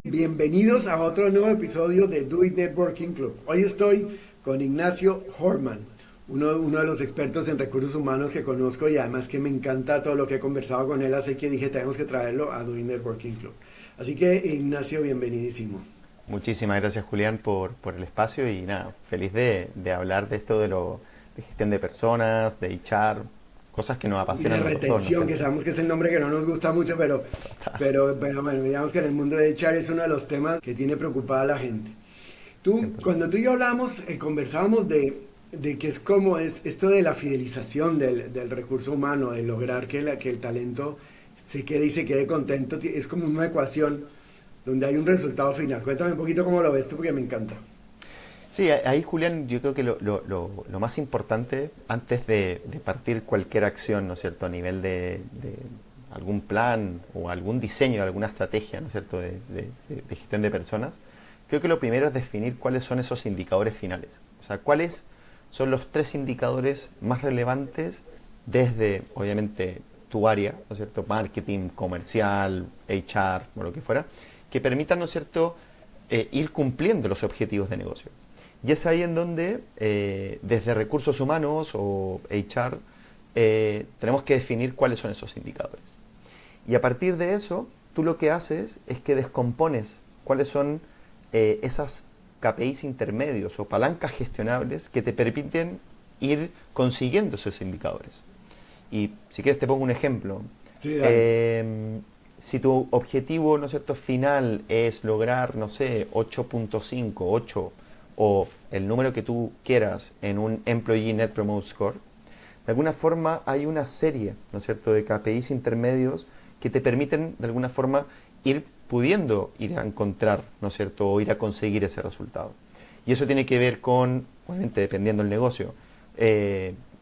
Bienvenidos a otro nuevo episodio de Do It Networking Club. Hoy estoy con Ignacio Horman, uno de los expertos en recursos humanos que conozco y además que me encanta todo lo que he conversado con él, así que dije tenemos que traerlo a Do It Networking Club. Así que Ignacio, bienvenidísimo. Muchísimas gracias, Julián, por el espacio y nada, feliz de hablar de esto de gestión de personas, de HR, cosas que nos Y de apasionan a los dos, ¿no es retención, que cierto? sabemos que es el nombre que no nos gusta mucho, pero bueno, digamos que en el mundo de HR es uno de los temas que tiene preocupada a la gente. Cuando tú y yo hablábamos, conversábamos de que es como es esto de la fidelización del recurso humano, de lograr que el talento se quede y se quede contento, es como una ecuación donde hay un resultado final. Cuéntame un poquito cómo lo ves tú, porque me encanta. Sí, ahí, Julián, yo creo que lo más importante antes de partir cualquier acción, ¿no es cierto?, a nivel de algún plan o algún diseño, alguna estrategia, ¿no es cierto?, de gestión de personas, creo que lo primero es definir cuáles son esos indicadores finales. O sea, cuáles son los tres indicadores más relevantes desde, obviamente, tu área, ¿no es cierto?, marketing, comercial, HR, o lo que fuera, que permitan, ¿no es cierto?, ir cumpliendo los objetivos de negocio. Y es ahí en donde, desde recursos humanos o HR, tenemos que definir cuáles son esos indicadores. Y a partir de eso, tú lo que haces es que descompones cuáles son esas KPIs intermedios o palancas gestionables que te permiten ir consiguiendo esos indicadores. Y si quieres te pongo un ejemplo. Sí, dale. Eh, si tu objetivo, ¿no es cierto?, final es lograr, no sé, 8.5, 8 o el número que tú quieras en un Employee Net Promote Score, de alguna forma hay una serie, ¿no es cierto?, de KPIs intermedios que te permiten, de alguna forma, ir pudiendo ir a encontrar, ¿no es cierto?, o ir a conseguir ese resultado. Y eso tiene que ver con, obviamente, dependiendo del negocio,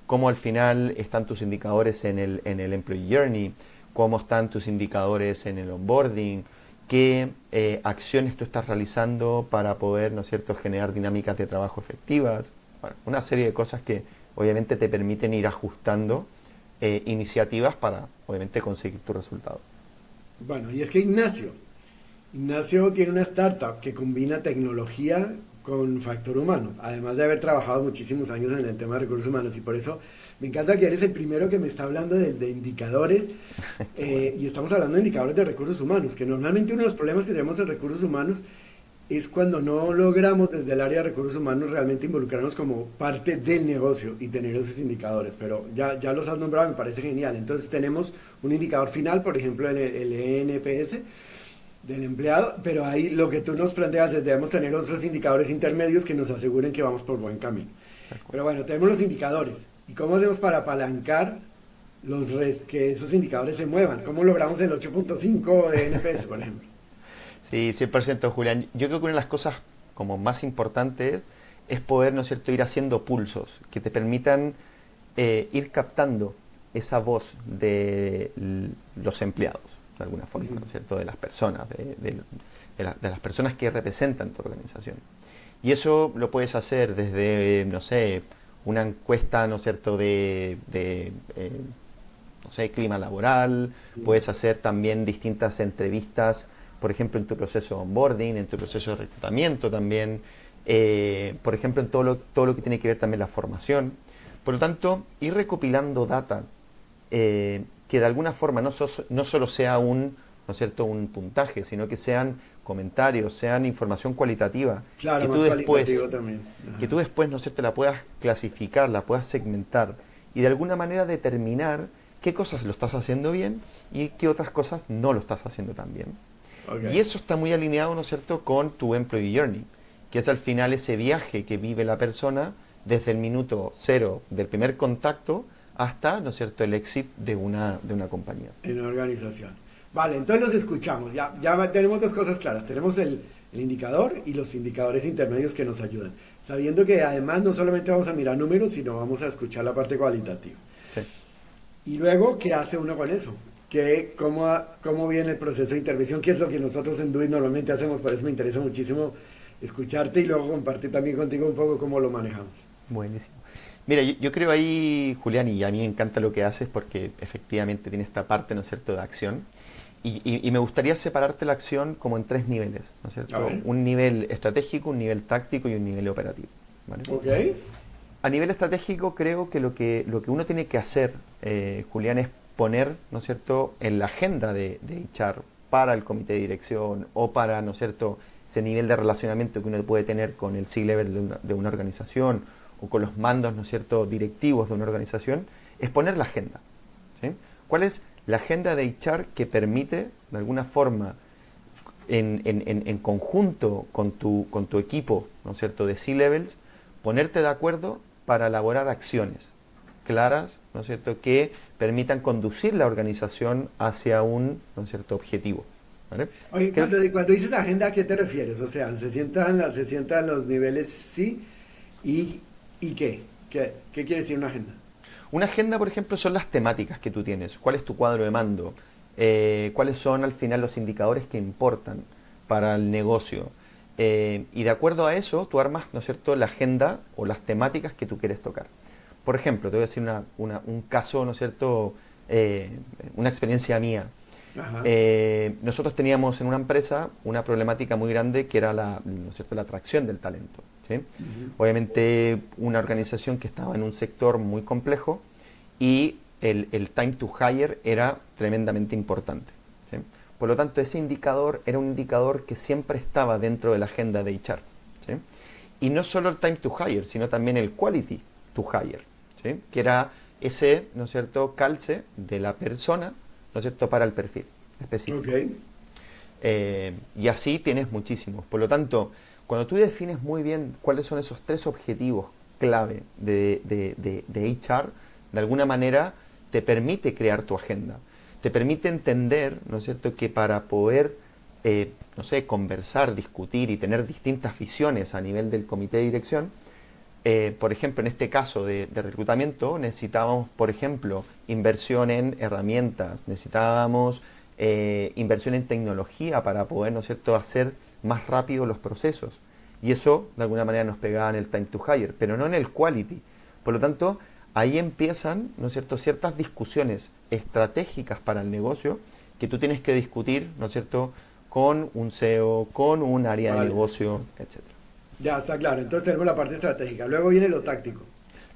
cómo al final están tus indicadores en el Employee Journey, cómo están tus indicadores en el onboarding, qué acciones tú estás realizando para poder, ¿no es cierto?, generar dinámicas de trabajo efectivas. Bueno, una serie de cosas que obviamente te permiten ir ajustando iniciativas para, obviamente, conseguir tu resultado. Bueno, y es que Ignacio tiene una startup que combina tecnología con factor humano, además de haber trabajado muchísimos años en el tema de recursos humanos, y por eso me encanta que eres el primero que me está hablando de indicadores, Qué bueno. y estamos hablando de indicadores de recursos humanos, que normalmente uno de los problemas que tenemos en recursos humanos es cuando no logramos desde el área de recursos humanos realmente involucrarnos como parte del negocio y tener esos indicadores, pero ya los has nombrado, me parece genial. Entonces tenemos un indicador final, por ejemplo en el NPS del empleado, pero ahí lo que tú nos planteas es debemos tener otros indicadores intermedios que nos aseguren que vamos por buen camino. Tal cual. Pero bueno, tenemos los indicadores. ¿Y cómo hacemos para apalancar que esos indicadores se muevan? ¿Cómo logramos el 8.5 de NPS, por ejemplo? Sí, 100%, Julián. Yo creo que una de las cosas como más importantes es poder, ¿no es cierto?, ir haciendo pulsos que te permitan ir captando esa voz de los empleados, de alguna Uh forma, -huh. ¿no es cierto?, de las personas, de las personas que representan tu organización. Y eso lo puedes hacer desde, no sé, una encuesta, ¿no es cierto?, no sé, clima laboral, puedes hacer también distintas entrevistas, por ejemplo, en tu proceso de onboarding, en tu proceso de reclutamiento también, por ejemplo, en todo lo que tiene que ver también la formación. Por lo tanto, ir recopilando data que de alguna forma no solo sea ¿no es cierto?, un puntaje, sino que sean comentarios, sean información cualitativa, Claro, que tú más después cualitativo también. que Ajá. tú después, ¿no es cierto?, la puedas clasificar, la puedas segmentar y de alguna manera determinar qué cosas lo estás haciendo bien y qué otras cosas no lo estás haciendo tan bien. Ok. Y eso está muy alineado, ¿no es cierto?, con tu Employee Journey, que es al final ese viaje que vive la persona desde el minuto cero del primer contacto hasta, ¿no es cierto?, el exit de una compañía. En organización. Vale, entonces los escuchamos. Ya tenemos dos cosas claras. Tenemos el indicador y los indicadores intermedios que nos ayudan. Sabiendo que además no solamente vamos a mirar números, sino vamos a escuchar la parte cualitativa. Sí. Y luego, ¿qué hace uno con eso? ¿Cómo viene el proceso de intervención? ¿Qué es lo que nosotros en DUI normalmente hacemos? Por eso me interesa muchísimo escucharte y luego compartir también contigo un poco cómo lo manejamos. Buenísimo. Mira, yo creo ahí, Julián, y a mí me encanta lo que haces porque efectivamente tiene esta parte, ¿no es cierto?, de acción. y me gustaría separarte la acción como en tres niveles, ¿no es A cierto? ver. Un nivel estratégico, un nivel táctico y un nivel operativo, ¿vale? Ok. A nivel estratégico creo que lo que uno tiene que hacer, Julián, es poner, ¿no es cierto?, en la agenda de HR para el comité de dirección o para, ¿no es cierto?, ese nivel de relacionamiento que uno puede tener con el C-level de una organización o con los mandos, ¿no es cierto?, directivos de una organización, es poner la agenda, ¿sí? ¿Cuál es la agenda de HR que permite, de alguna forma, en conjunto con tu equipo, ¿no es cierto?, de C-levels, ponerte de acuerdo para elaborar acciones claras, ¿no es cierto?, que permitan conducir la organización hacia un, ¿no es cierto?, objetivo, ¿vale? Oye, Creo- cuando dices agenda, ¿a qué te refieres? O sea, se sientan los niveles sí y qué. ¿Qué quiere decir una agenda? Una agenda, por ejemplo, son las temáticas que tú tienes. ¿Cuál es tu cuadro de mando? ¿Cuáles son al final los indicadores que importan para el negocio? Y de acuerdo a eso, tú armas, ¿no es cierto?, la agenda o las temáticas que tú quieres tocar. Por ejemplo, te voy a decir un caso, ¿no es cierto?, Eh, una experiencia mía. Ajá. Nosotros teníamos en una empresa una problemática muy grande que era ¿no es cierto?, la atracción del talento, ¿sí? Ujú. Obviamente una organización que estaba en un sector muy complejo y el time to hire era tremendamente importante, ¿sí? Por lo tanto, ese indicador era un indicador que siempre estaba dentro de la agenda de HR, ¿sí? Y no solo el time to hire, sino también el quality to hire, ¿sí?, que era ese, ¿no es cierto?, calce de la persona, ¿no es cierto?, para el perfil Ok. específico. Y así tienes muchísimos. Por lo tanto, cuando tú defines muy bien cuáles son esos tres objetivos clave de HR, de alguna manera te permite crear tu agenda. Te permite entender, ¿no es cierto?, que para poder, no sé, conversar, discutir y tener distintas visiones a nivel del comité de dirección, por ejemplo, en este caso de reclutamiento, necesitábamos, por ejemplo, inversión en herramientas, necesitábamos inversión en tecnología para poder, ¿no es cierto?, hacer más rápido los procesos. Y eso, de alguna manera, nos pegaba en el time to hire, pero no en el quality. Por lo tanto, ahí empiezan, ¿no es cierto?, ciertas discusiones estratégicas para el negocio que tú tienes que discutir, ¿no es cierto?, con un CEO, con un área de Vale. negocio, etcétera. Ya está claro. Entonces tenemos la parte estratégica. Luego viene lo táctico.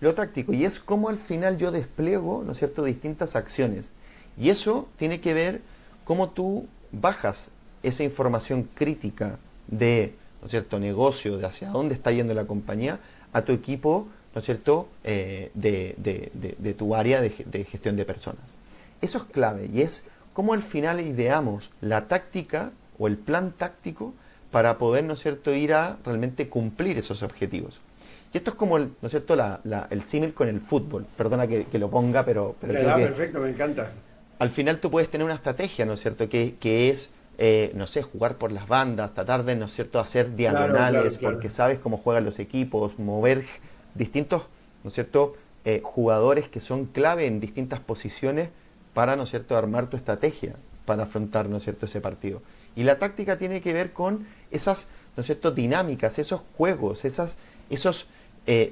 Lo táctico, y es como al final yo despliego, ¿no es cierto?, distintas acciones. Y eso tiene que ver cómo tú bajas esa información crítica de, ¿no es cierto?, negocio, de hacia dónde está yendo la compañía, a tu equipo, ¿no es cierto?, de tu área de gestión de personas. Eso es clave, y es cómo al final ideamos la táctica o el plan táctico para poder, ¿no es cierto?, ir a realmente cumplir esos objetivos. Y esto es como el, ¿no es cierto?, el símil con el fútbol. Perdona que lo ponga, pero Ya, creo ya, que perfecto, me encanta. al final tú puedes tener una estrategia, ¿no es cierto?, que es, no sé, jugar por las bandas, tratar de, ¿no es cierto?, hacer Claro, claro, diagonales, claro. porque sabes cómo juegan los equipos, mover distintos, ¿no es cierto?, jugadores que son clave en distintas posiciones para, ¿no es cierto?, armar tu estrategia para afrontar, ¿no es cierto?, ese partido. Y la táctica tiene que ver con esas, ¿no es cierto?, dinámicas, esos juegos, esos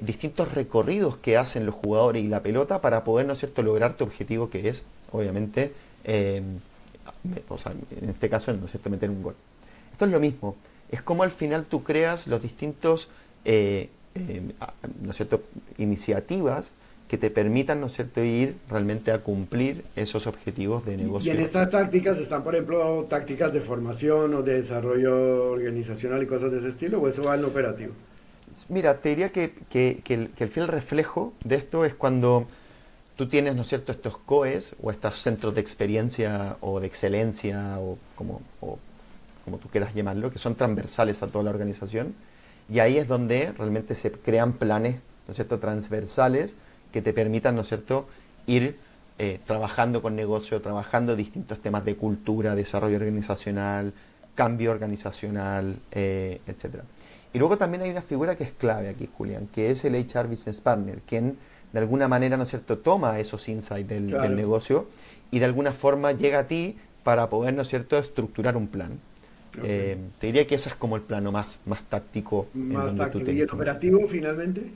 distintos recorridos que hacen los jugadores y la pelota para poder, ¿no es cierto?, lograr tu objetivo, que es, obviamente, o sea, en este caso, ¿no es cierto?, meter un gol. Esto es lo mismo, es como al final tú creas los distintos, ¿no es cierto?, iniciativas que te permitan, ¿no es cierto?, ir realmente a cumplir esos objetivos de Y en negocio. estas tácticas están, por ejemplo, tácticas de formación o de desarrollo organizacional y cosas de ese estilo, o eso va en lo operativo. Mira, te diría que el fiel reflejo de esto es cuando tú tienes, ¿no es cierto?, estos COEs o estos centros de experiencia o de excelencia o como tú quieras llamarlo, que son transversales a toda la organización. Y ahí es donde realmente se crean planes, ¿no es cierto?, transversales que te permitan, ¿no es cierto?, ir trabajando con negocio, trabajando distintos temas de cultura, desarrollo organizacional, cambio organizacional, etcétera. Y luego también hay una figura que es clave aquí, Julián, que es el HR Business Partner, quien de alguna manera, ¿no es cierto?, toma esos insights del Claro. negocio y de alguna forma llega a ti para poder, ¿no es cierto?, estructurar un plan. Ok. Te diría que ese es como el plano más táctico en Más donde tú táctico. ¿Y tienes el que meter. operativo finalmente?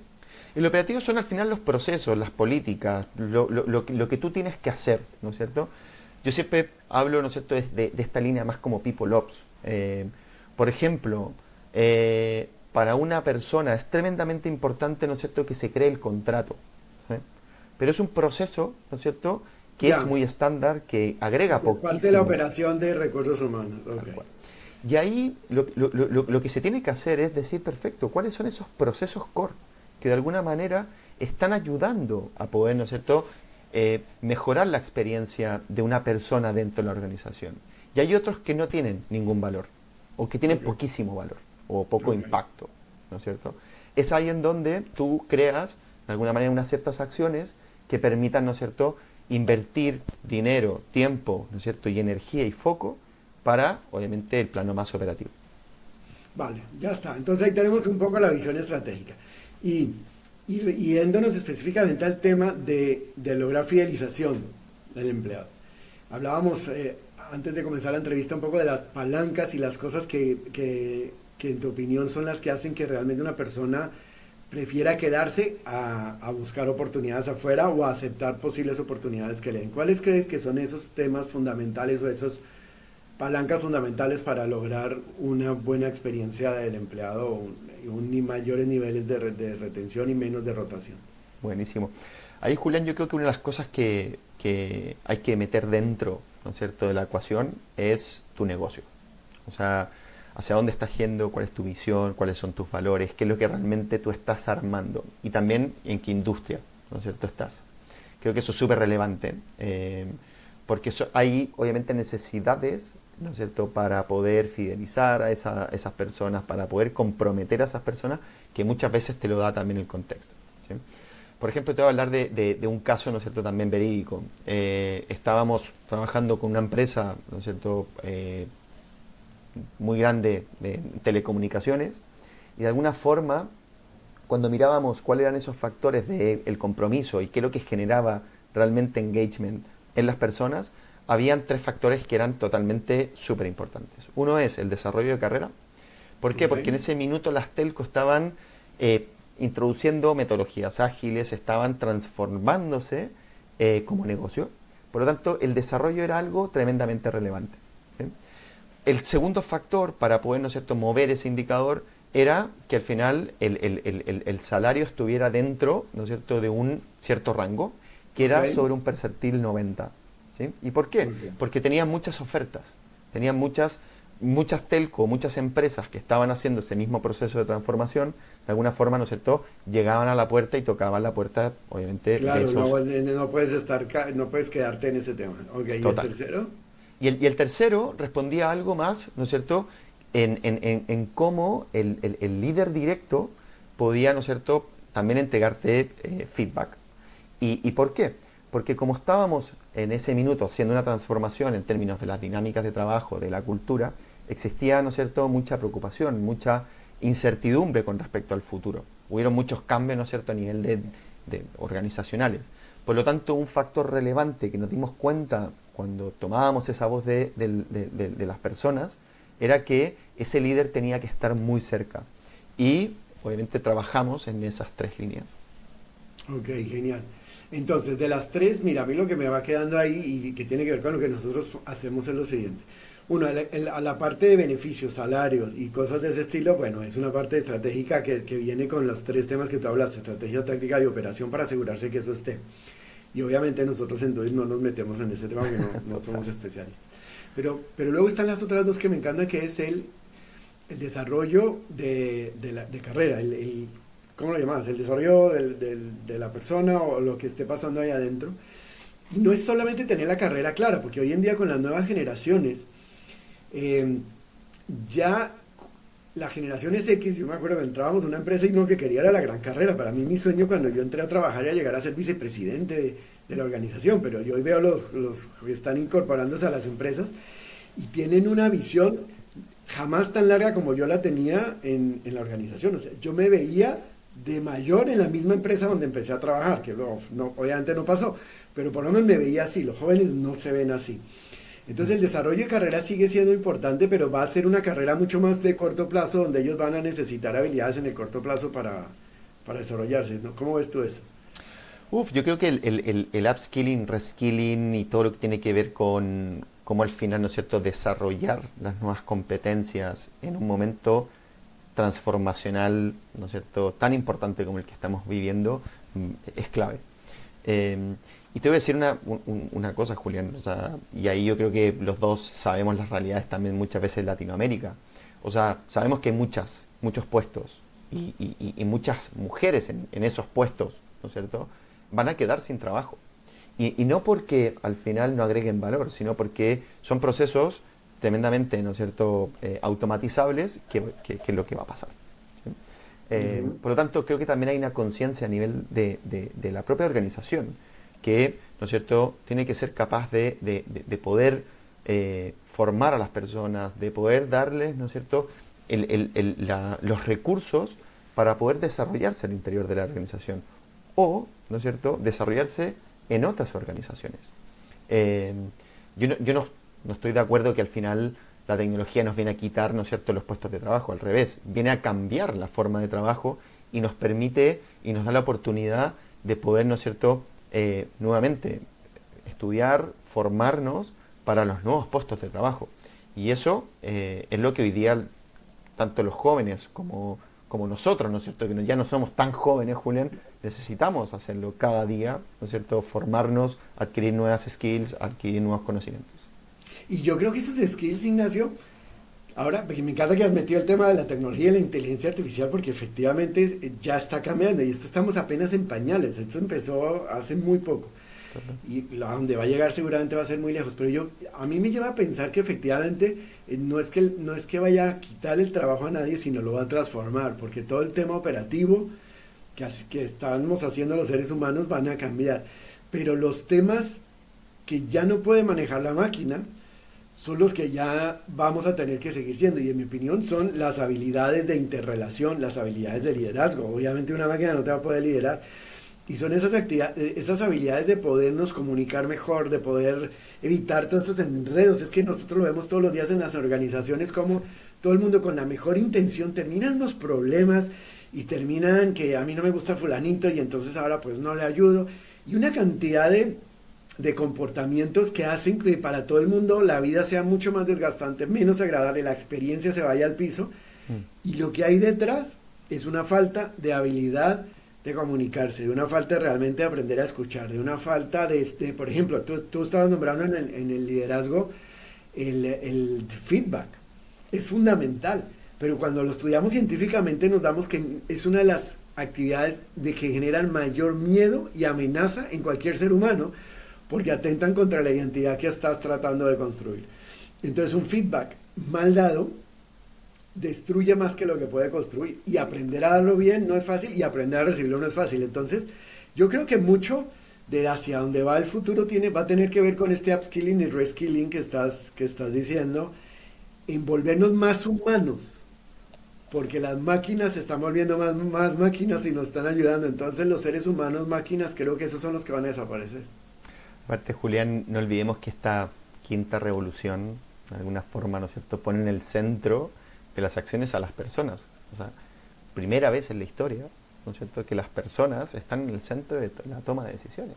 El operativo son al final los procesos, las políticas, lo que tú tienes que hacer, ¿no es cierto? Yo siempre hablo, ¿no es cierto?, de esta línea más como people ops. Por ejemplo, para una persona es tremendamente importante, ¿no es cierto?, que se cree el contrato. ¿Sí? Pero es un proceso, ¿no es cierto?, que es Ya, muy estándar, que agrega por parte de la poquísimo. operación de recursos humanos. Tal Ok. cual. Y ahí lo que se tiene que hacer es decir, perfecto, ¿cuáles son esos procesos core que de alguna manera están ayudando a poder, ¿no es cierto?, mejorar la experiencia de una persona dentro de la organización. Y hay otros que no tienen ningún valor, o que tienen Ok. poquísimo valor, o poco Ok. impacto, ¿no es cierto? Es ahí en donde tú creas, de alguna manera, unas ciertas acciones que permitan, ¿no es cierto?, invertir dinero, tiempo, ¿no es cierto?, y energía y foco para, obviamente, el plano más operativo. Vale, ya está. Entonces ahí tenemos un poco la visión estratégica. Y, y yéndonos específicamente al tema de lograr fidelización del empleado. Hablábamos antes de comenzar la entrevista un poco de las palancas y las cosas que en tu opinión son las que hacen que realmente una persona prefiera quedarse a buscar oportunidades afuera o a aceptar posibles oportunidades que le den. ¿Cuáles crees que son esos temas fundamentales o esos palancas fundamentales para lograr una buena experiencia del empleado y mayores niveles de retención y menos de rotación? Buenísimo. Ahí, Julián, yo creo que una de las cosas que hay que meter dentro, ¿no es cierto?, de la ecuación es tu negocio. O sea, hacia dónde estás yendo, cuál es tu visión, cuáles son tus valores, qué es lo que realmente tú estás armando y también en qué industria, ¿no es cierto?, estás. Creo que eso es súper relevante, porque hay obviamente necesidades, ¿no es cierto?, para poder fidelizar a esas personas, para poder comprometer a esas personas, que muchas veces te lo da también el contexto. ¿Sí? Por ejemplo, te voy a hablar de un caso, ¿no es cierto?, también verídico. Estábamos trabajando con una empresa, ¿no es cierto?, muy grande de telecomunicaciones y de alguna forma cuando mirábamos cuáles eran esos factores del compromiso y qué es lo que generaba realmente engagement en las personas, habían tres factores que eran totalmente súper importantes. Uno es el desarrollo de carrera. ¿Por qué? Ok, Porque en ese minuto las telcos estaban introduciendo metodologías ágiles, estaban transformándose como negocio. Por lo tanto, el desarrollo era algo tremendamente relevante. ¿Sí? El segundo factor para poder, ¿no es cierto?, mover ese indicador era que al final el salario estuviera dentro, ¿no es cierto?, de un cierto rango, que ok, era sobre un percentil 90. ¿Sí? ¿Y por qué? ok. Porque tenían muchas ofertas, tenían muchas telco, muchas empresas que estaban haciendo ese mismo proceso de transformación, de alguna forma, ¿no es cierto?, llegaban a la puerta y tocaban la puerta, obviamente, de Claro, esos. no puedes no puedes quedarte en ese tema. Ok, ¿y el Total. tercero? Y el tercero respondía a algo más, ¿no es cierto?, en cómo el líder directo podía, ¿no es cierto?, también entregarte feedback. ¿Y por qué? Porque como estábamos en ese minuto haciendo una transformación en términos de las dinámicas de trabajo, de la cultura, existía, ¿no es cierto?, mucha preocupación, mucha incertidumbre con respecto al futuro. Hubieron muchos cambios, ¿no es cierto?, a nivel de organizacionales. Por lo tanto, un factor relevante que nos dimos cuenta cuando tomábamos esa voz de las personas era que ese líder tenía que estar muy cerca. Y obviamente trabajamos en esas tres líneas. Ok, genial. Entonces, de las tres, mira, a mí lo que me va quedando ahí y que tiene que ver con lo que nosotros hacemos es lo siguiente. Uno, a la parte de beneficios, salarios y cosas de ese estilo, bueno, es una parte estratégica que viene con los tres temas que tú hablas, estrategia, táctica y operación para asegurarse que eso esté. Y obviamente nosotros entonces no nos metemos en ese tema porque no somos especialistas. Pero luego están las otras dos que me encantan, que es el desarrollo de carrera, ¿cómo lo llamas? El desarrollo de la persona o lo que esté pasando ahí adentro. No es solamente tener la carrera clara, porque hoy en día con las nuevas generaciones, eh, ya las generaciones X, yo me acuerdo que entrábamos a una empresa y no que quería era la gran carrera. Para mí mi sueño cuando yo entré a trabajar era llegar a ser vicepresidente de la organización, pero yo hoy veo los que están incorporándose a las empresas y tienen una visión jamás tan larga como yo la tenía en la organización. O sea, yo me veía de mayor en la misma empresa donde empecé a trabajar, que luego obviamente no pasó, pero por lo menos me veía así. Los jóvenes no se ven así. Entonces el desarrollo de carrera sigue siendo importante, pero va a ser una carrera mucho más de corto plazo, donde ellos van a necesitar habilidades en el corto plazo para desarrollarse, ¿no? ¿Cómo ves tú eso? Yo creo que el upskilling, reskilling y todo lo que tiene que ver con cómo al final, ¿no es cierto?, desarrollar las nuevas competencias en un momento transformacional, ¿no es cierto?, tan importante como el que estamos viviendo, es clave. Eh, y te voy a decir una cosa, Julián, o sea, y ahí yo creo que los dos sabemos las realidades también muchas veces en Latinoamérica. O sea, sabemos que hay muchos puestos y muchas mujeres en esos puestos, ¿no es cierto?, van a quedar sin trabajo. Y no porque al final no agreguen valor, sino porque son procesos tremendamente, ¿no es cierto?, automatizables, que es lo que va a pasar. ¿Sí? Ujú. Por lo tanto, creo que también hay una conciencia a nivel de la propia organización que, ¿no es cierto?, tiene que ser capaz de poder formar a las personas, de poder darles, ¿no es cierto?, los recursos para poder desarrollarse al interior de la organización o, ¿no es cierto?, desarrollarse en otras organizaciones. Eh, yo no estoy de acuerdo que al final la tecnología nos viene a quitar, ¿no es cierto?, los puestos de trabajo. Al revés, viene a cambiar la forma de trabajo y nos permite y nos da la oportunidad de poder, ¿no es cierto?, nuevamente estudiar, formarnos para los nuevos puestos de trabajo. Y eso es lo que hoy día tanto los jóvenes como nosotros, ¿no es cierto?, que ya no somos tan jóvenes, Julián, necesitamos hacerlo cada día, ¿no es cierto?, formarnos, adquirir nuevas skills, adquirir nuevos conocimientos. Y yo creo que esos skills, Ignacio, ahora, porque me encanta que has metido el tema de la tecnología y la inteligencia artificial, porque efectivamente ya está cambiando y esto estamos apenas en pañales, esto empezó hace muy poco y a donde va a llegar seguramente va a ser muy lejos, pero a mí me lleva a pensar que efectivamente no es que vaya a quitar el trabajo a nadie, sino lo va a transformar, porque todo el tema operativo que estamos haciendo los seres humanos van a cambiar, pero los temas que ya no puede manejar la máquina son los que ya vamos a tener que seguir siendo, y en mi opinión son las habilidades de interrelación, las habilidades de liderazgo. Obviamente una máquina no te va a poder liderar, y son esas habilidades de podernos comunicar mejor, de poder evitar todos estos enredos. Es que nosotros lo vemos todos los días en las organizaciones, como todo el mundo con la mejor intención terminan unos problemas y terminan que a mí no me gusta fulanito y entonces ahora pues no le ayudo. Y una cantidad de comportamientos que hacen que para todo el mundo la vida sea mucho más desgastante, menos agradable, la experiencia se vaya al piso, Mm. y lo que hay detrás es una falta de habilidad de comunicarse, de una falta de realmente aprender a escuchar, de una falta por ejemplo, tú estabas nombrando en el liderazgo el feedback, es fundamental, pero cuando lo estudiamos científicamente nos damos que es una de las actividades de que generan mayor miedo y amenaza en cualquier ser humano, porque atentan contra la identidad que estás tratando de construir. Entonces un feedback mal dado destruye más que lo que puede construir, y aprender a darlo bien no es fácil y aprender a recibirlo no es fácil. Entonces yo creo que mucho de hacia dónde va el futuro va a tener que ver con este upskilling y reskilling que estás diciendo, en volvernos más humanos, porque las máquinas se están volviendo más máquinas y nos están ayudando. Entonces los seres humanos máquinas, creo que esos son los que van a desaparecer. Aparte, Julián, no olvidemos que esta quinta revolución, de alguna forma, ¿no es cierto?, pone en el centro de las acciones a las personas. O sea, primera vez en la historia, ¿no es cierto?, que las personas están en el centro de la toma de decisiones.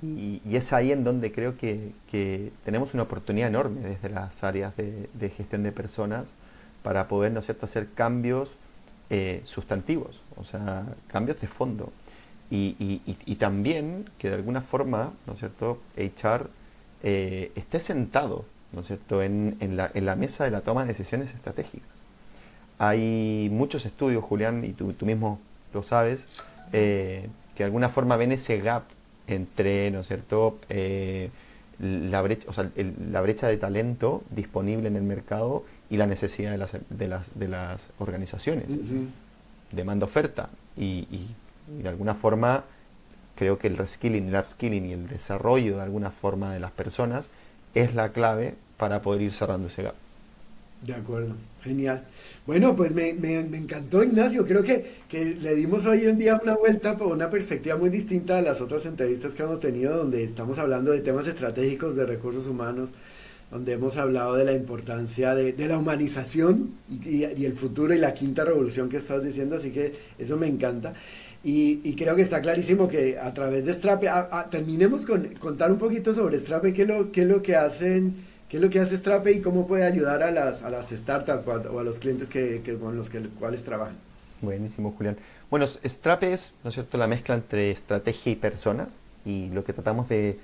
Y es ahí en donde creo que tenemos una oportunidad enorme desde las áreas de gestión de personas para poder, ¿no es cierto?, hacer cambios sustantivos, o sea, cambios de fondo. Y también que de alguna forma, ¿no es cierto?, HR esté sentado, ¿no es cierto?, en la mesa de la toma de decisiones estratégicas. Hay muchos estudios, Julián, y tú mismo lo sabes, que de alguna forma ven ese gap entre, ¿no es cierto?, la brecha de talento disponible en el mercado y la necesidad de las organizaciones. Ujú. Demanda-oferta. Y de alguna forma creo que el reskilling, el upskilling y el desarrollo de alguna forma de las personas es la clave para poder ir cerrando ese gap. De acuerdo, genial. Bueno, pues me encantó, Ignacio. Creo que le dimos hoy en día una vuelta por una perspectiva muy distinta a las otras entrevistas que hemos tenido, donde estamos hablando de temas estratégicos de recursos humanos, donde hemos hablado de la importancia de la humanización y el futuro y la quinta revolución que estás diciendo, así que eso me encanta. Y creo que está clarísimo que a través de Strape, terminemos con contar un poquito sobre Strape, qué es lo que hacen, qué es lo que hace Strape y cómo puede ayudar a las startups o a los clientes con los cuales trabajan. Buenísimo, Julián. Bueno, Strape es, ¿no es cierto?, la mezcla entre estrategia y personas, y lo que tratamos de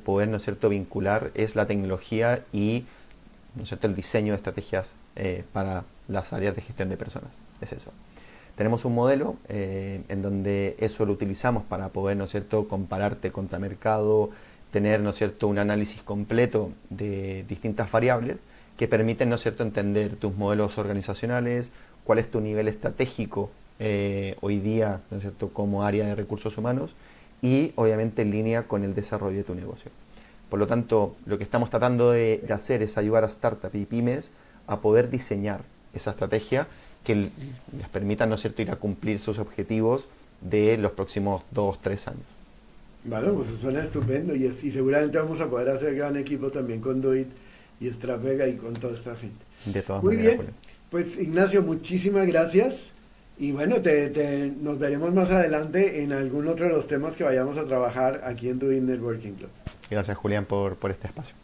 poder, ¿no es cierto?, vincular es la tecnología y, ¿no es cierto?, el diseño de estrategias para las áreas de gestión de personas. Es eso. Tenemos un modelo en donde eso lo utilizamos para poder, ¿no es cierto?, compararte contra mercado, tener, ¿no es cierto?, un análisis completo de distintas variables que permiten, ¿no es cierto?, entender tus modelos organizacionales, cuál es tu nivel estratégico hoy día, ¿no es cierto?, como área de recursos humanos y obviamente en línea con el desarrollo de tu negocio. Por lo tanto, lo que estamos tratando de hacer es ayudar a startups y pymes a poder diseñar esa estrategia que les permita, ¿no es cierto?, ir a cumplir sus objetivos de los próximos 2, 3 años. Bueno, pues suena estupendo y seguramente vamos a poder hacer gran equipo también con Doit y Estravega y con toda esta gente. De todas Muy maneras, bien, Julián. pues Ignacio, muchísimas gracias y bueno, nos veremos más adelante en algún otro de los temas que vayamos a trabajar aquí en Doit Networking Club. Gracias, Julián, por este espacio.